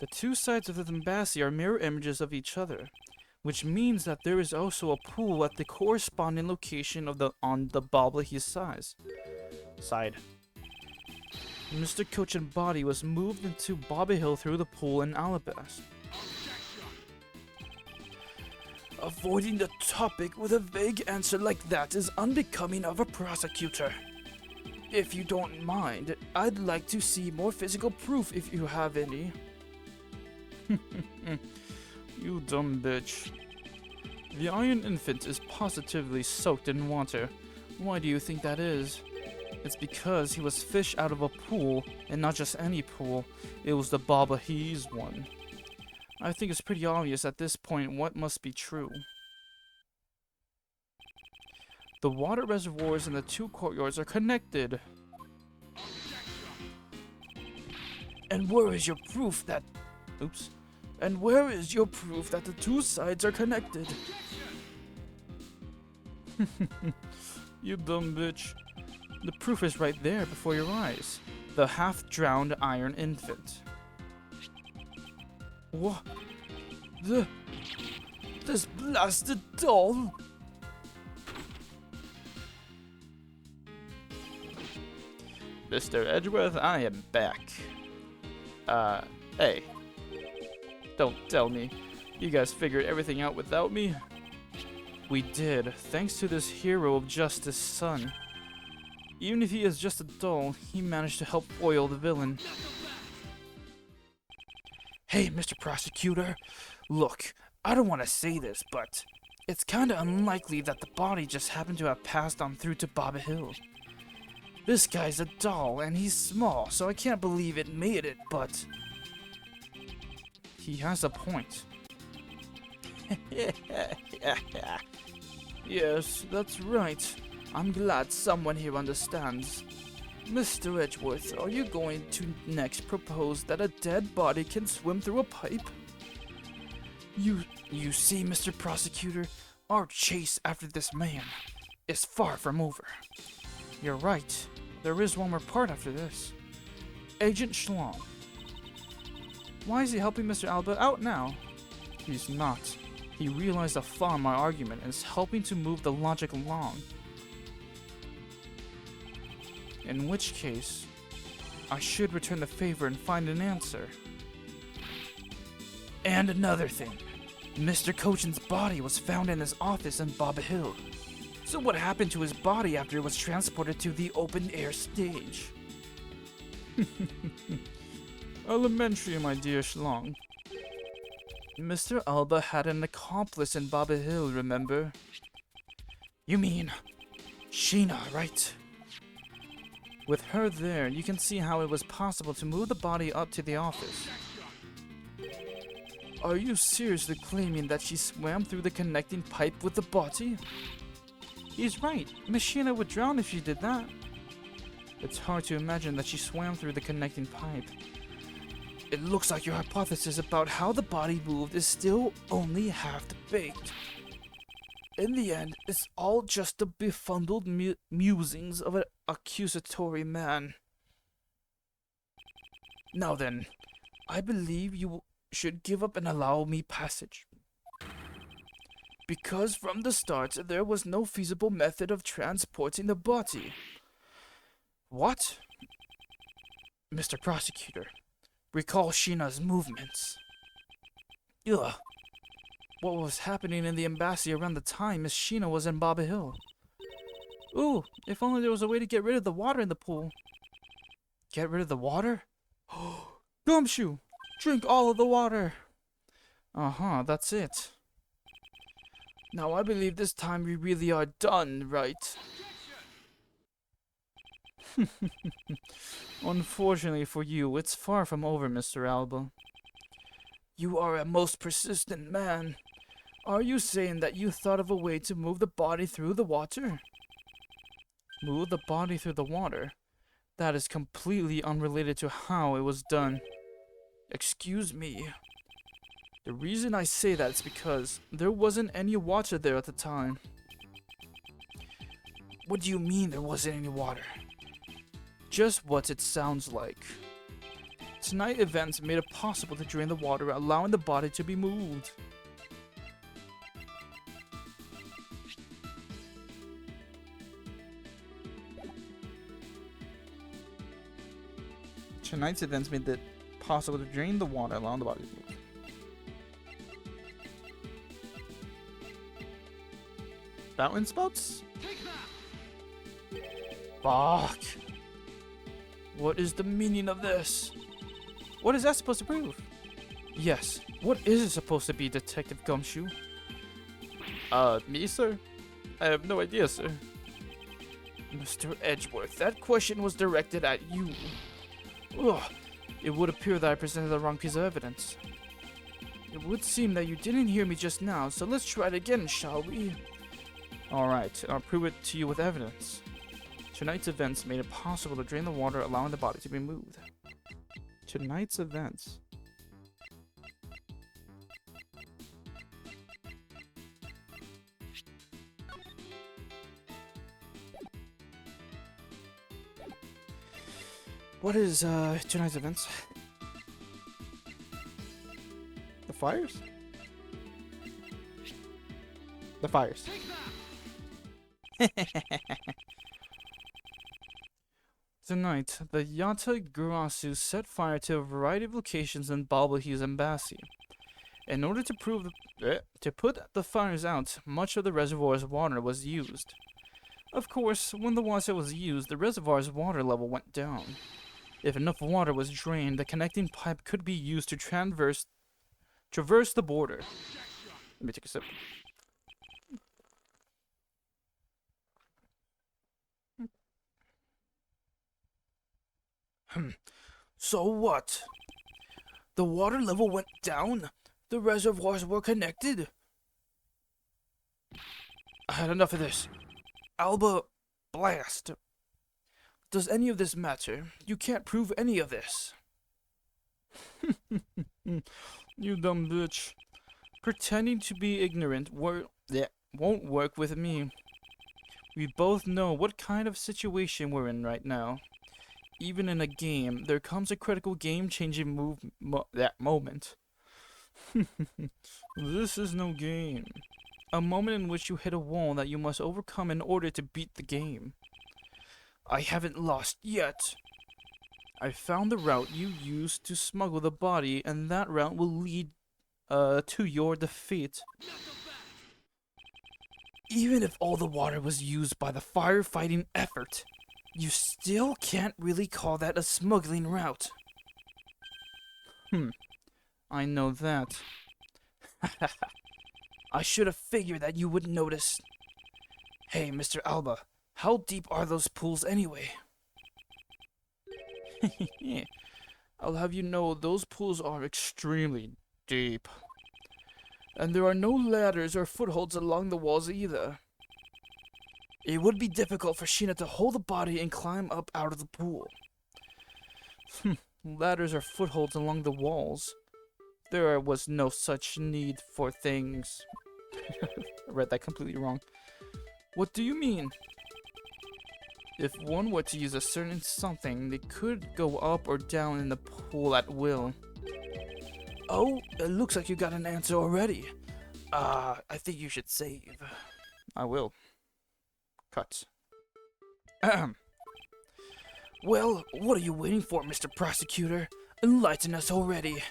The two sides of the embassy are mirror images of each other, which means that there is also a pool at the corresponding location of on the Bobbleheath side. Mr. Coachen's body was moved into Bobby Hill through the pool in Alabas. Avoiding the topic with a vague answer like that is unbecoming of a prosecutor. If you don't mind, I'd like to see more physical proof if you have any. You dumb bitch. The Iron Infant is positively soaked in water. Why do you think that is? It's because he was fished out of a pool, and not just any pool. It was the Bobbleheath one. I think it's pretty obvious at this point what must be true. The water reservoirs in the two courtyards are connected. And where is your proof that... Oops. And where is your proof that the two sides are connected? You dumb bitch. The proof is right there before your eyes. The half-drowned Iron Infant. What? This blasted doll? Mr. Edgeworth, I am back. Hey. Don't tell me. You guys figured everything out without me? We did, thanks to this hero of justice, son. Even if he is just a doll, he managed to help foil the villain. Hey, Mr. Prosecutor. Look, I don't want to say this, but it's kinda unlikely that the body just happened to have passed on through to Bobby Hill. This guy's a doll, and he's small, so I can't believe it made it, but... He has a point. Yes, that's right. I'm glad someone here understands. Mr. Edgeworth, are you going to next propose that a dead body can swim through a pipe? You see, Mr. Prosecutor, our chase after this man is far from over. You're right. There is one more part after this. Agent Schlong. Why is he helping Mr. Alba out now? He's not. He realized the flaw in my argument and is helping to move the logic along. In which case, I should return the favor and find an answer. And another thing. Mr. Kochin's body was found in his office in Bob Hill. So what happened to his body after it was transported to the open-air stage? Elementary, my dear Schlong. Mr. Alba had an accomplice in Baba Hill, remember? You mean Sheena, right? With her there, you can see how it was possible to move the body up to the office. Are you seriously claiming that she swam through the connecting pipe with the body? He's right. Miss Sheena would drown if she did that. It's hard to imagine that she swam through the connecting pipe. It looks like your hypothesis about how the body moved is still only half-baked. In the end, it's all just the befuddled musings of an accusatory man. Now then, I believe you should give up and allow me passage. Because from the start, there was no feasible method of transporting the body. What? Mr. Prosecutor, recall Sheena's movements. Ugh. What was happening in the embassy around the time Miss Sheena was in Baba Hill? Ooh, if only there was a way to get rid of the water in the pool. Get rid of the water? Gumshoe! Drink all of the water! Uh-huh, that's it. Now I believe this time we really are done, right? Unfortunately for you, it's far from over, Mr. Alba. You are a most persistent man. Are you saying that you thought of a way to move the body through the water? Move the body through the water? That is completely unrelated to how it was done. Excuse me. The reason I say that is because there wasn't any water there at the time. What do you mean there wasn't any water? Just what it sounds like. Tonight events made it possible to drain the water, allowing the body to be moved. Tonight's events made it possible to drain the water, allowing the body to move. Fountain spouts? Fuck. What is the meaning of this? What is that supposed to prove? Yes, what is it supposed to be, Detective Gumshoe? Me, sir? I have no idea, sir. Mr. Edgeworth, that question was directed at you. Ugh, it would appear that I presented the wrong piece of evidence. It would seem that you didn't hear me just now, so let's try it again, shall we? Alright, I'll prove it to you with evidence. Tonight's events made it possible to drain the water, allowing the body to be moved. Tonight's events. What is tonight's events? The fires? The fires. Tonight, the Yata Gurasu set fire to a variety of locations in Balbahi's embassy. In order to put the fires out, much of the reservoir's water was used. Of course, when the water was used, the reservoir's water level went down. If enough water was drained, the connecting pipe could be used to traverse the border. Let me take a sip. So what? The water level went down? The reservoirs were connected? I had enough of this. Alba, blast. Does any of this matter? You can't prove any of this. You dumb bitch. Pretending to be ignorant won't work with me. We both know what kind of situation we're in right now. Even in a game, there comes a critical game-changing moment. This is no game. A moment in which you hit a wall that you must overcome in order to beat the game. I haven't lost yet. I found the route you used to smuggle the body, and that route will lead to your defeat. Even if all the water was used by the firefighting effort, you still can't really call that a smuggling route. I know that. I should have figured that you would notice. Hey, Mr. Alba, how deep are those pools anyway? I'll have you know those pools are extremely deep. And there are no ladders or footholds along the walls either. It would be difficult for Sheena to hold the body and climb up out of the pool. Ladders or footholds along the walls. There was no such need for things. I read that completely wrong. What do you mean? If one were to use a certain something, they could go up or down in the pool at will. Oh, it looks like you got an answer already. I think you should save. I will. Cut. Well, what are you waiting for, Mr. Prosecutor? Enlighten us already.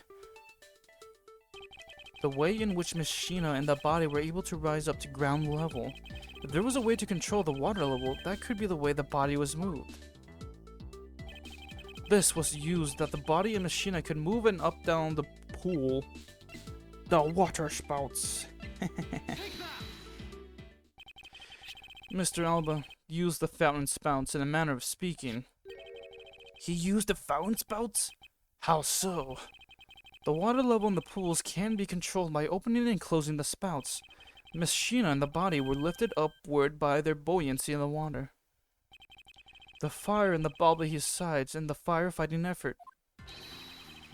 The way in which Miss Sheena and the body were able to rise up to ground level. If there was a way to control the water level, that could be the way the body was moved. This was used that the body and Miss Sheena could move and up down the pool. The water spouts. Mr. Alba used the fountain spouts in a manner of speaking. He used the fountain spouts? How so? The water level in the pools can be controlled by opening and closing the spouts. Miss Sheena and the body were lifted upward by their buoyancy in the water. The fire in the Balbahi's sides and the firefighting effort.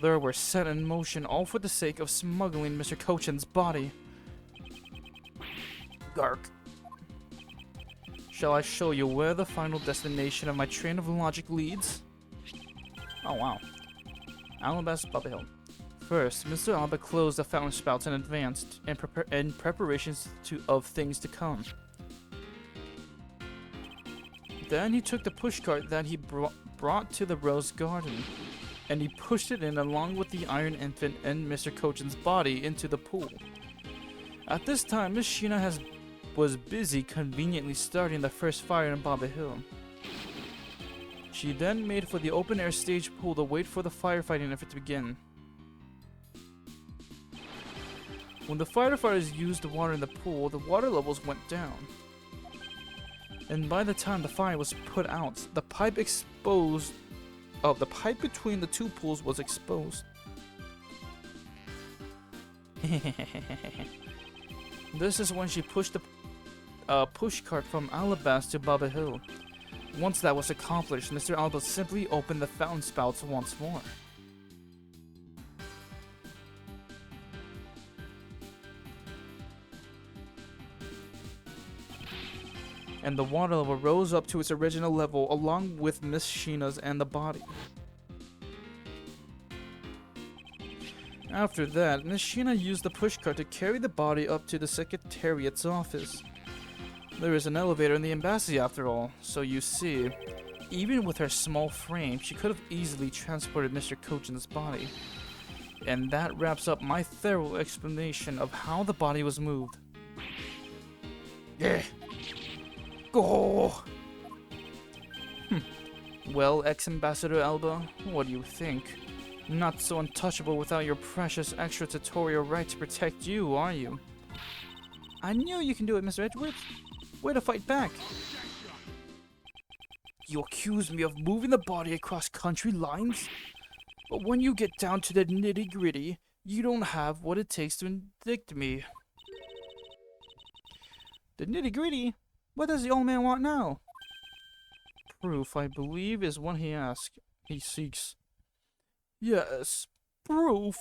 They were set in motion all for the sake of smuggling Mr. Cochin's body. Gark. Shall I show you where the final destination of my train of logic leads? Oh wow. Alabasta Bubba Hill. First, Mr. Alba closed the fountain spouts and advanced in preparations of things to come. Then he took the pushcart that he brought to the Rose Garden, and he pushed it in along with the Iron Infant and Mr. Cochin's body into the pool. At this time, Miss Sheena was busy conveniently starting the first fire in Bobby Hill. She then made for the open-air stage pool to wait for the firefighting effort to begin. When the firefighters used the water in the pool, the water levels went down. And by the time the fire was put out, the pipe between the two pools was exposed. This is when she pushed the pushcart from Alabasta to Baba Hill. Once that was accomplished, Mr. Alba simply opened the fountain spouts once more. And the water level rose up to its original level along with Miss Sheena's and the body. After that, Miss Sheena used the pushcart to carry the body up to the Secretariat's office. There is an elevator in the embassy after all, so you see, even with her small frame, she could have easily transported Mr. Cochin's body. And that wraps up my thorough explanation of how the body was moved. Yeah. Go! Well, ex-Ambassador Alba, what do you think? Not so untouchable without your precious extraterritorial right to protect you, are you? I knew you can do it, Mr. Edgeworth. Way to fight back. You accuse me of moving the body across country lines? But when you get down to the nitty-gritty, you don't have what it takes to indict me. The nitty-gritty? What does the old man want now? Proof, I believe, is what he seeks. Yes, proof.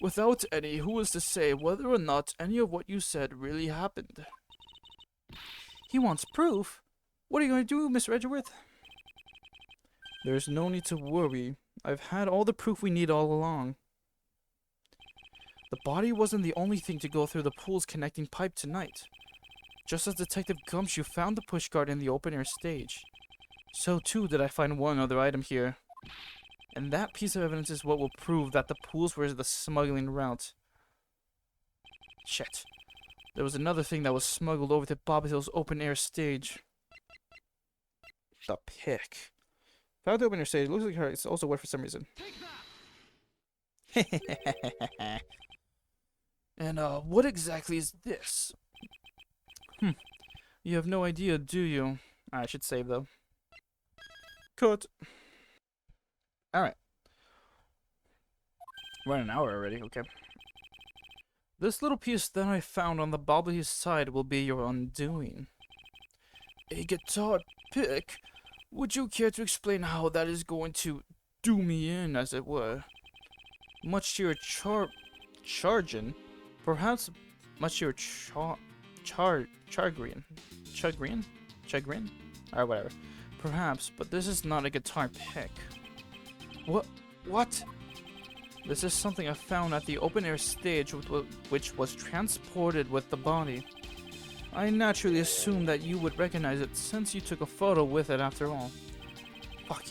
Without any, who is to say whether or not any of what you said really happened? He wants proof? What are you going to do, Mr. Edgeworth? There's no need to worry. I've had all the proof we need all along. The body wasn't the only thing to go through the pool's connecting pipe tonight. Just as Detective Gumshoe found the pushcart in the open-air stage, so too did I find one other item here. And that piece of evidence is what will prove that the pools were the smuggling route. Shit. There was another thing that was smuggled over to Bob Hill's open-air stage. The pick. Found the open-air stage. Looks like her. It's also wet for some reason. And, what exactly is this? You have no idea, do you? I should save, though. Cut. Alright. We're at an hour already, okay. This little piece that I found on the bobbly's side will be your undoing. A guitar pick? Would you care to explain how that is going to do me in, as it were? Much to your chagrin? Perhaps much to your chagrin? Chagrin? Or whatever. Perhaps, but this is not a guitar pick. What? This is something I found at the open-air stage which was transported with the body. I naturally assumed that you would recognize it since you took a photo with it after all. Fuck.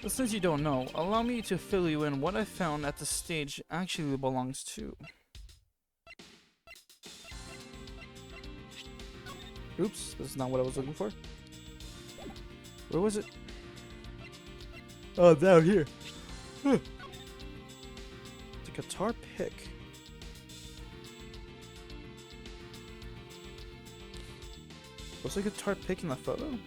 But since you don't know, allow me to fill you in what I found at the stage actually belongs to. Oops, this is not what I was looking for. Where was it? Oh, down here. Huh. The guitar pick. Was the guitar pick in the photo?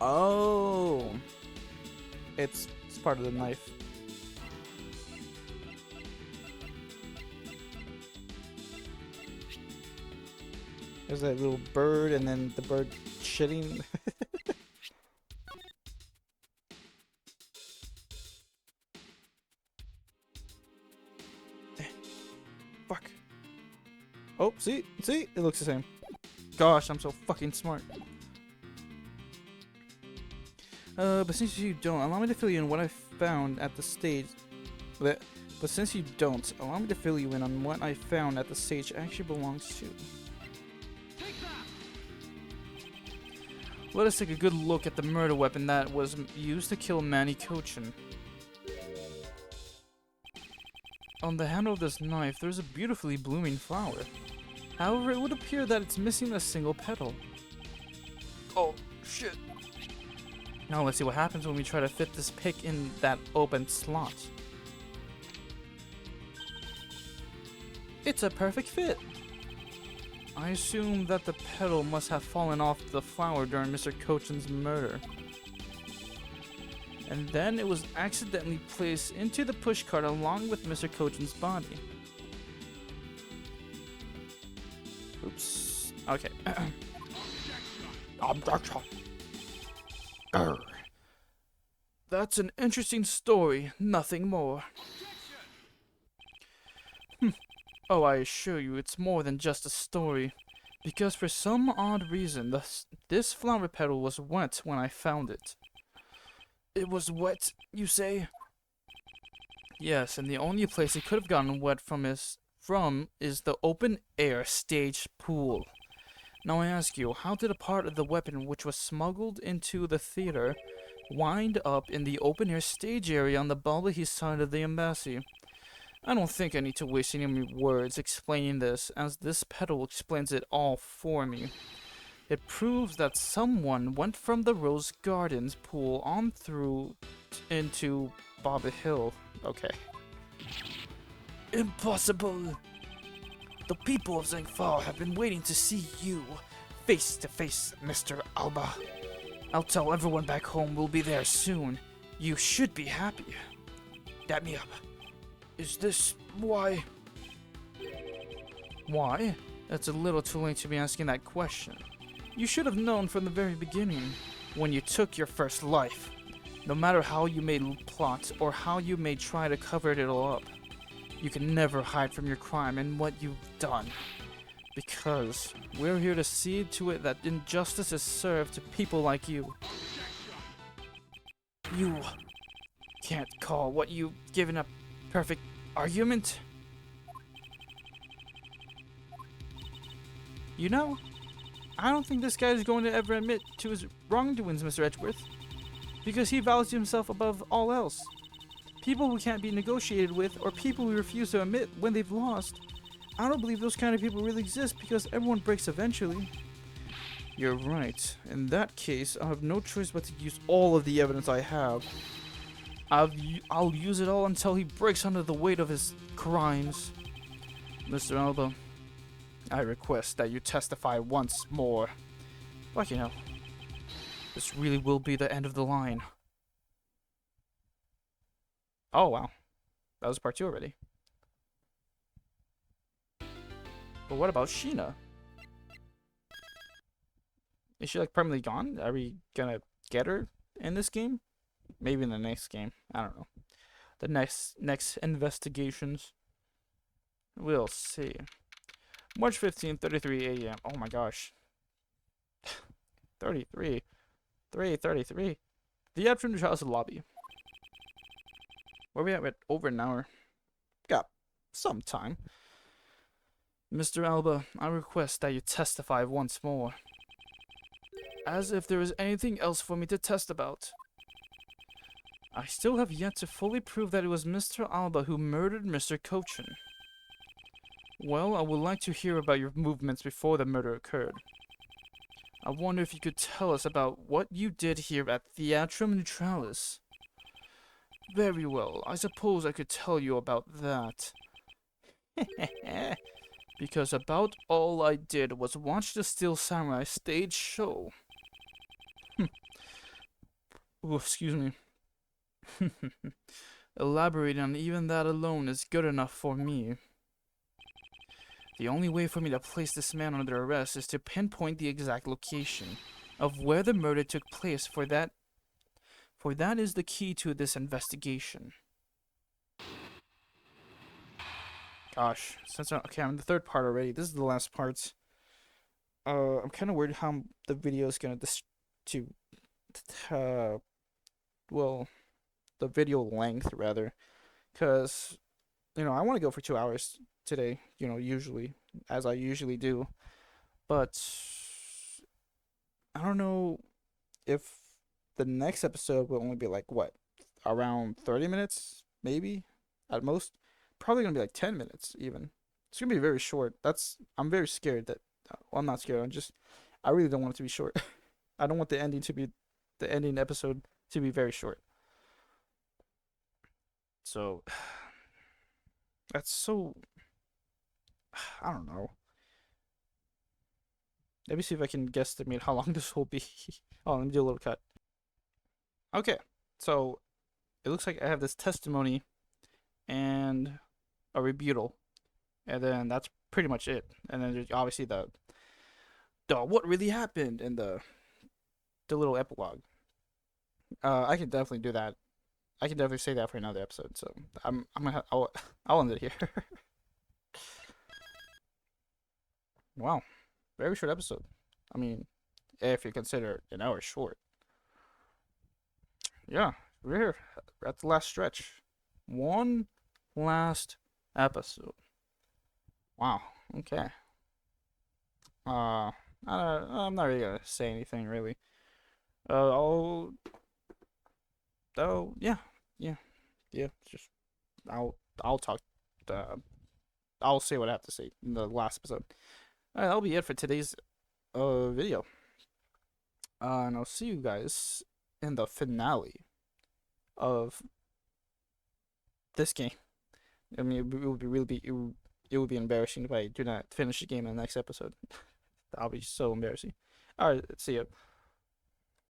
Oh, it's part of the knife. There's that little bird, and then the bird shitting. Fuck. Oh, see, it looks the same. Gosh, I'm so fucking smart. But since you don't, allow me to fill you in what I found at the stage. But since you don't, allow me to fill you in on what I found at the stage actually belongs to. Let us take a good look at the murder weapon that was used to kill Manny Cochin. On the handle of this knife, there's a beautifully blooming flower. However, it would appear that it's missing a single petal. Oh, shit. Now let's see what happens when we try to fit this pick in that open slot. It's a perfect fit. I assume that the petal must have fallen off the flower during Mr. Cochin's murder. And then it was accidentally placed into the pushcart along with Mr. Cochin's body. Oops. Okay. That's an interesting story, nothing more. Oh, I assure you, it's more than just a story. Because for some odd reason, this flower petal was wet when I found it. It was wet, you say? Yes, and the only place it could have gotten wet from is the open-air stage pool. Now I ask you, how did a part of the weapon which was smuggled into the theater wind up in the open-air stage area on the Balbahi side of the embassy? I don't think I need to waste any words explaining this, as this petal explains it all for me. It proves that someone went from the Rose Gardens pool on through into Bobby Hill. Okay. Impossible! The people of Zangfar have been waiting to see you, face to face, Mr. Alba. I'll tell everyone back home we'll be there soon. You should be happy. Dap me up. Is this why? Why? It's a little too late to be asking that question. You should have known from the very beginning, when you took your first life. No matter how you may plot or how you may try to cover it all up, you can never hide from your crime and what you've done. Because we're here to see to it that injustice is served to people like you. You can't call what you've given a perfect argument. You know, I don't think this guy is going to ever admit to his wrongdoings, Mr. Edgeworth. because he values himself above all else. People who can't be negotiated with, or people who refuse to admit when they've lost. I don't believe those kind of people really exist because everyone breaks eventually. You're right. In that case, I have no choice but to use all of the evidence I have. I'll use it all until he breaks under the weight of his crimes. Mr. Alba, I request that you testify once more. Fucking hell. This really will be the end of the line. Oh, wow. That was part 2 already. But what about Sheena? Is she like permanently gone? Are we gonna get her in this game? Maybe in the next game. I don't know. The next investigations. We'll see. March 15th, 33 a.m. Oh my gosh. 33. 3:33. The afternoon house lobby. Where we at? Over an hour. Got some time. Mr. Alba, I request that you testify once more. As if there is anything else for me to test about. I still have yet to fully prove that it was Mr. Alba who murdered Mr. Cochin. Well, I would like to hear about your movements before the murder occurred. I wonder if you could tell us about what you did here at Theatrum Neutralis. Very well, I suppose I could tell you about that. Because about all I did was watch the Steel Samurai stage show. Oh, excuse me. Elaborating on even that alone is good enough for me. The only way for me to place this man under arrest is to pinpoint the exact location of where the murder took place, for that is the key to this investigation. Gosh, okay, I'm in the third part already. This is the last part. I'm kind of worried how the video is gonna well, the video length rather, because I want to go for 2 hours today. Usually, as I usually do, but I don't know if the next episode will only be like what, around 30 minutes, maybe at most. Probably gonna be like 10 minutes even. It's gonna be very short. I'm very scared that. Well, I'm not scared. I really don't want it to be short. I don't want the ending episode to be very short. So that's so. I don't know. Let me see if I can guesstimate how long this will be. Oh, let me do a little cut. Okay, so it looks like I have this testimony and a rebuttal, and then that's pretty much it. And then there's obviously the what really happened and the little epilogue. I can definitely do that. I can definitely say that for another episode. So I'll end it here. Wow, very short episode. I mean, if you consider an hour short. Yeah, we're here. We're at the last stretch. One last episode. Wow. Okay. I'm not really gonna say anything really. Oh yeah. Just I'll talk. I'll say what I have to say in the last episode. Alright, that'll be it for today's video. And I'll see you guys in the finale of this game. I mean, it would be embarrassing if I do not finish the game in the next episode. That'll be so embarrassing. Alright, see ya.